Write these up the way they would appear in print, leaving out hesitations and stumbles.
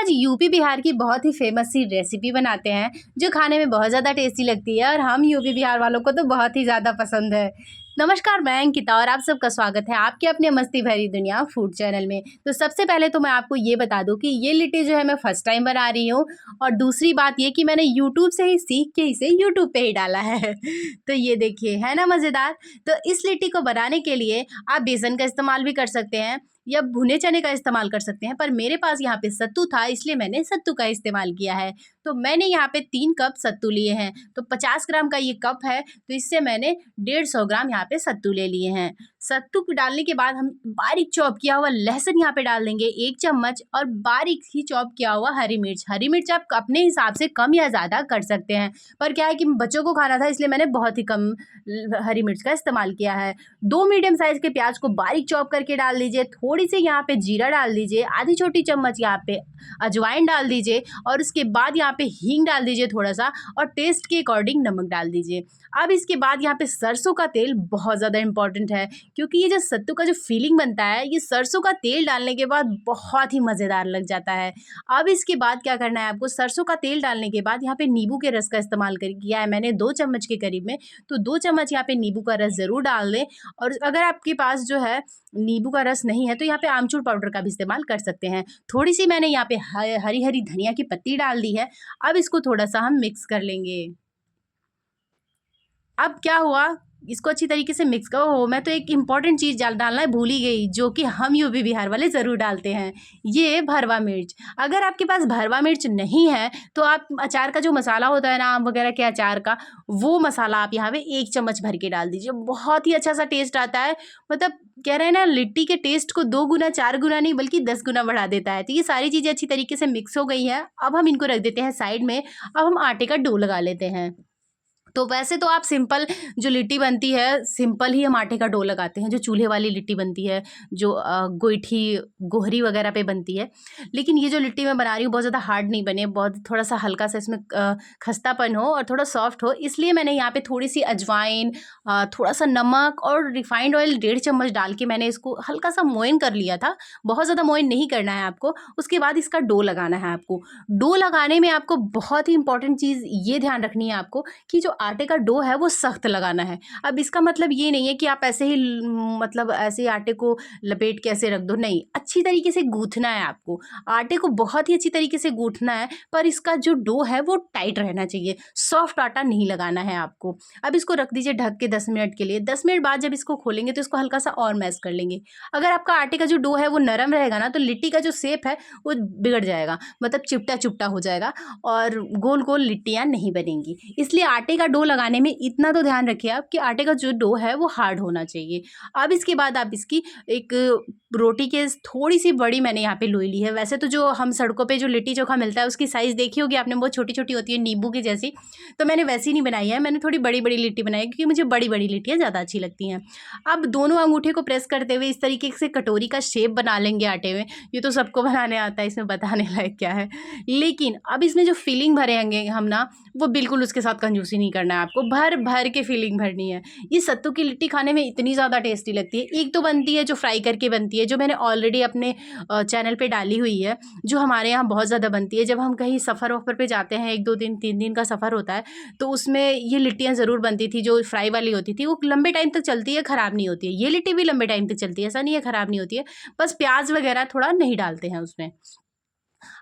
आज यूपी बिहार की बहुत ही फेमस सी रेसिपी बनाते हैं जो खाने में बहुत ज़्यादा टेस्टी लगती है और हम यूपी बिहार वालों को तो बहुत ही ज़्यादा पसंद है। नमस्कार, मैं अंकिता और आप सबका स्वागत है आपके अपने मस्ती भरी दुनिया फूड चैनल में। तो सबसे पहले तो मैं आपको ये बता दूं कि ये लिट्टी जो है मैं फर्स्ट टाइम बना रही हूँ और दूसरी बात ये कि मैंने यूट्यूब से ही सीख के इसे यूट्यूब पे ही डाला है। तो ये देखिए, है ना मज़ेदार। तो इस लिट्टी को बनाने के लिए आप बेसन का इस्तेमाल भी कर सकते हैं या भुने चने का इस्तेमाल कर सकते हैं, पर मेरे पास यहाँ पे सत्तू था इसलिए मैंने सत्तू का इस्तेमाल किया है। तो मैंने यहाँ पे 3 कप सत्तू लिए हैं, तो 50 ग्राम का ये कप है, तो इससे मैंने 150 ग्राम यहाँ पे सत्तू ले लिए हैं। सत्तू को डालने के बाद हम बारीक चॉप किया हुआ लहसुन यहाँ पे डाल देंगे 1 चम्मच और बारीक ही चॉप किया हुआ हरी मिर्च। हरी मिर्च आप अपने हिसाब से कम या ज़्यादा कर सकते हैं, पर क्या है कि बच्चों को खाना था इसलिए मैंने बहुत ही कम हरी मिर्च का इस्तेमाल किया है। 2 मीडियम साइज़ के प्याज को बारीक चॉप करके डाल दीजिए, थोड़ी सी यहाँ पे जीरा डाल दीजिए, आधी छोटी चम्मच यहाँ पे अजवाइन डाल दीजिए और उसके बाद यहाँ पे हींग डाल दीजिए थोड़ा सा और टेस्ट के अकॉर्डिंग नमक डाल दीजिए। अब इसके बाद यहाँ पे सरसों का तेल बहुत ज़्यादा इंपॉर्टेंट है, क्योंकि ये जो सत्तू का जो फीलिंग बनता है ये सरसों का तेल डालने के बाद बहुत ही मज़ेदार लग जाता है। अब इसके बाद क्या करना है आपको, सरसों का तेल डालने के बाद यहाँ पे नींबू के रस का इस्तेमाल किया है मैंने 2 चम्मच के करीब में, तो 2 चम्मच यहाँ पे नींबू का रस ज़रूर डाल दें। और अगर आपके पास जो है नींबू का रस नहीं है तो यहाँ पे आमचूर पाउडर का भी इस्तेमाल कर सकते हैं। थोड़ी सी मैंने यहाँ पे हरी हरी धनिया की पत्ती डाल दी है। अब इसको थोड़ा सा हम मिक्स कर लेंगे। अब क्या हुआ, इसको अच्छी तरीके से मिक्स करो। मैं तो एक इम्पॉर्टेंट चीज़ डालना भूल ही गई, जो कि हम यूपी बिहार वाले ज़रूर डालते हैं, ये भरवा मिर्च। अगर आपके पास भरवा मिर्च नहीं है तो आप अचार का जो मसाला होता है ना, आम वगैरह के अचार का, वो मसाला आप यहाँ पे 1 चम्मच भर के डाल दीजिए। बहुत ही अच्छा सा टेस्ट आता है। मतलब कह रहे हैं ना, लिट्टी के टेस्ट को 2 गुना 4 गुना नहीं बल्कि 10 गुना बढ़ा देता है। तो ये सारी चीज़ें अच्छी तरीके से मिक्स हो गई हैं। अब हम इनको रख देते हैं साइड में। अब हम आटे का डो लगा लेते हैं। तो वैसे तो आप सिंपल जो लिट्टी बनती है, सिंपल ही हम आटे का डो लगाते हैं, जो चूल्हे वाली लिट्टी बनती है, जो गोईठी गोहरी वगैरह पे बनती है। लेकिन ये जो लिट्टी मैं बना रही हूँ बहुत ज़्यादा हार्ड नहीं बने, बहुत थोड़ा सा हल्का सा इसमें खस्तापन हो और थोड़ा सॉफ्ट हो, इसलिए मैंने यहाँ पे थोड़ी सी अजवाइन, थोड़ा सा नमक और रिफाइंड ऑयल 1.5 चम्मच डाल के मैंने इसको हल्का सा मोइन कर लिया था। बहुत ज़्यादा मोइन नहीं करना है आपको। उसके बाद इसका डो लगाना है आपको। डो लगाने में आपको बहुत ही इंपॉर्टेंट चीज़ ये ध्यान रखनी है आपको कि जो आटे का डो है वो सख्त लगाना है। अब इसका मतलब ये नहीं है कि आप ऐसे ही मतलब ऐसे ही आटे को लपेट के ऐसे रख दो, नहीं, अच्छी तरीके से गूँथना है आपको। आटे को बहुत ही अच्छी तरीके से गूँथना है, पर इसका जो डो है वो टाइट रहना चाहिए, सॉफ्ट आटा नहीं लगाना है आपको। अब इसको रख दीजिए ढक के 10 मिनट के लिए। 10 मिनट बाद जब इसको खोलेंगे तो इसको हल्का सा और मैश कर लेंगे। अगर आपका आटे का जो डो है वो नरम रहेगा ना, तो लिट्टी का जो शेप है वो बिगड़ जाएगा, मतलब चिपटा-चिपटा हो जाएगा और गोल-गोल लिट्टियाँ नहीं बनेंगी। इसलिए आटे का डो लगाने में इतना तो ध्यान रखिए आप कि आटे का जो डो है वो हार्ड होना चाहिए। अब इसके बाद आप इसकी एक रोटी के थोड़ी सी बड़ी मैंने यहाँ पे लोई ली है। वैसे तो जो हम सड़कों पे जो लिट्टी चोखा मिलता है उसकी साइज़ देखी होगी आपने, बहुत छोटी-छोटी होती है नींबू की जैसी, तो मैंने वैसी नहीं बनाई है, मैंने थोड़ी बड़ी-बड़ी लिट्टी बनाई है क्योंकि मुझे बड़ी-बड़ी लिट्टियाँ ज़्यादा अच्छी लगती हैं। अब दोनों अंगूठे को प्रेस करते हुए इस तरीके से कटोरी का शेप बना लेंगे आटे में। ये तो सबको बनाने आता है, इसमें बताने लायक क्या है। लेकिन अब इसमें जो फिलिंग भरेंगे हम ना, वो बिल्कुल उसके साथ कंजूसी नहीं करना है आपको, भर के फिलिंग भरनी है। ये सत्तू की लिट्टी खाने में इतनी ज़्यादा टेस्टी लगती है। एक तो बनती है जो फ्राई करके बनती है, जो मैंने ऑलरेडी अपने चैनल पे डाली हुई है, जो हमारे यहाँ बहुत ज़्यादा बनती है। जब हम कहीं सफ़र-वफ़र पे जाते हैं, 1-2 दिन 3 दिन का सफ़र होता है, तो उसमें ये लिट्टियाँ ज़रूर बनती थी, जो फ्राई वाली होती थी। वो लंबे टाइम तक चलती है, ख़राब नहीं होती है। ये लिट्टी भी लंबे टाइम तक चलती है, ऐसा नहीं है ख़राब नहीं होती है, बस प्याज़ वगैरह थोड़ा नहीं डालते हैं उसमें।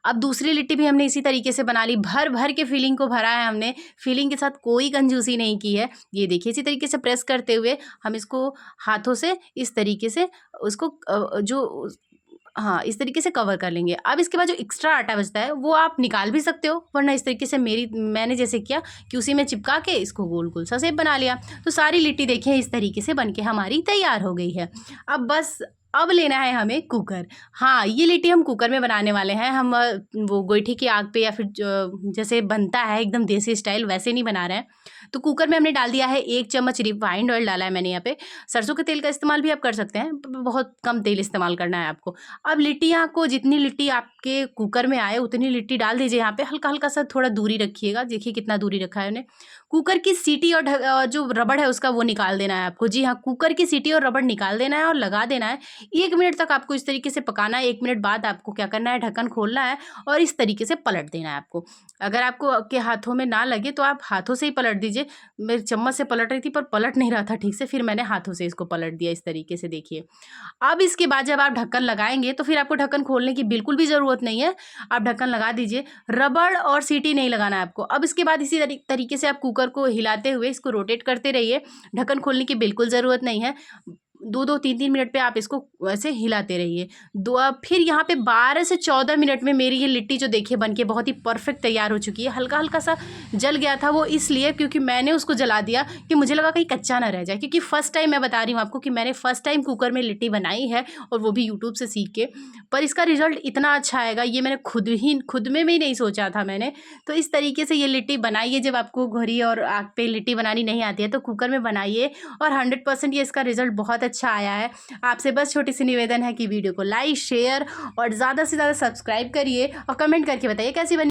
अब दूसरी लिट्टी भी हमने इसी तरीके से बना ली, भर के फिलिंग को भरा है हमने, फिलिंग के साथ कोई कंजूसी नहीं की है। ये देखिए, इसी तरीके से प्रेस करते हुए हम इसको हाथों से इस तरीके से उसको हाँ, इस तरीके से कवर कर लेंगे। अब इसके बाद जो एक्स्ट्रा आटा बचता है वो आप निकाल भी सकते हो, वरना इस तरीके से मैंने जैसे किया कि उसी में चिपका के इसको गोल-गोल सा शेप बना लिया। तो सारी लिट्टी देखिए इस तरीके से बनके हमारी तैयार हो गई है। अब लेना है हमें कुकर। हाँ, ये लिट्टी हम कुकर में बनाने वाले हैं। हम वो गोईठी की आग पे या फिर जैसे बनता है एकदम देसी स्टाइल वैसे नहीं बना रहे हैं। तो कुकर में हमने डाल दिया है 1 चम्मच रिफाइंड ऑयल डाला है मैंने यहाँ पे। सरसों के तेल का इस्तेमाल भी आप कर सकते हैं, बहुत कम तेल इस्तेमाल करना है आपको। अब लिट्टियाँ को जितनी लिट्टी आपके कुकर में आए उतनी लिट्टी डाल दीजिए यहाँ पे, हल्का-हल्का सा थोड़ा दूरी रखिएगा। देखिए कितना दूरी रखा है मैंने। कुकर की सीटी और जो रबड़ है उसका वो निकाल देना है आपको। जी हाँ, कुकर की सीटी और रबड़ निकाल देना है और लगा देना है 1 मिनट तक आपको इस तरीके से पकाना है। 1 मिनट बाद आपको क्या करना है, ढक्कन खोलना है और इस तरीके से पलट देना है आपको। अगर आपको के हाथों में ना लगे तो आप हाथों से ही पलट दीजिए। मैं चम्मच से पलट रही थी पर पलट नहीं रहा था ठीक से, फिर मैंने हाथों से इसको पलट दिया इस तरीके से, देखिए। अब इसके बाद जब आप ढक्कन लगाएँगे तो फिर आपको ढक्कन खोलने की बिल्कुल भी ज़रूरत नहीं है। आप ढक्कन लगा दीजिए, रबड़ और सीटी नहीं लगाना है आपको। अब इसके बाद इसी तरीके से आप कुकर को हिलाते हुए इसको रोटेट करते रहिए। ढक्कन खोलने की बिल्कुल ज़रूरत नहीं है। 2-2 3-3 मिनट पे आप इसको ऐसे हिलाते रहिए। फिर यहाँ पे 12 से 14 मिनट में मेरी ये लिट्टी जो देखिए बन के बहुत ही परफेक्ट तैयार हो चुकी है। हल्का-हल्का सा जल गया था वो इसलिए क्योंकि मैंने उसको जला दिया कि मुझे लगा कहीं कच्चा ना रह जाए, क्योंकि फर्स्ट टाइम मैं बता रही हूँ आपको कि मैंने फर्स्ट टाइम कुकर में लिट्टी बनाई है और वो भी यूट्यूब से सीख के। पर इसका रिज़ल्ट इतना अच्छा आएगा ये मैंने खुद में भी नहीं सोचा था मैंने। तो इस तरीके से ये लिट्टी बनाइए, जब आपको घोरी और आग पे लिट्टी बनानी नहीं आती है तो कुकर में बनाइए और 100% ये इसका रिज़ल्ट बहुत अच्छा आया है। आपसे बस छोटी सी निवेदन है कि वीडियो को लाइक, शेयर और ज़्यादा से ज़्यादा सब्सक्राइब करिए और कमेंट करके बताइए कैसी बनी।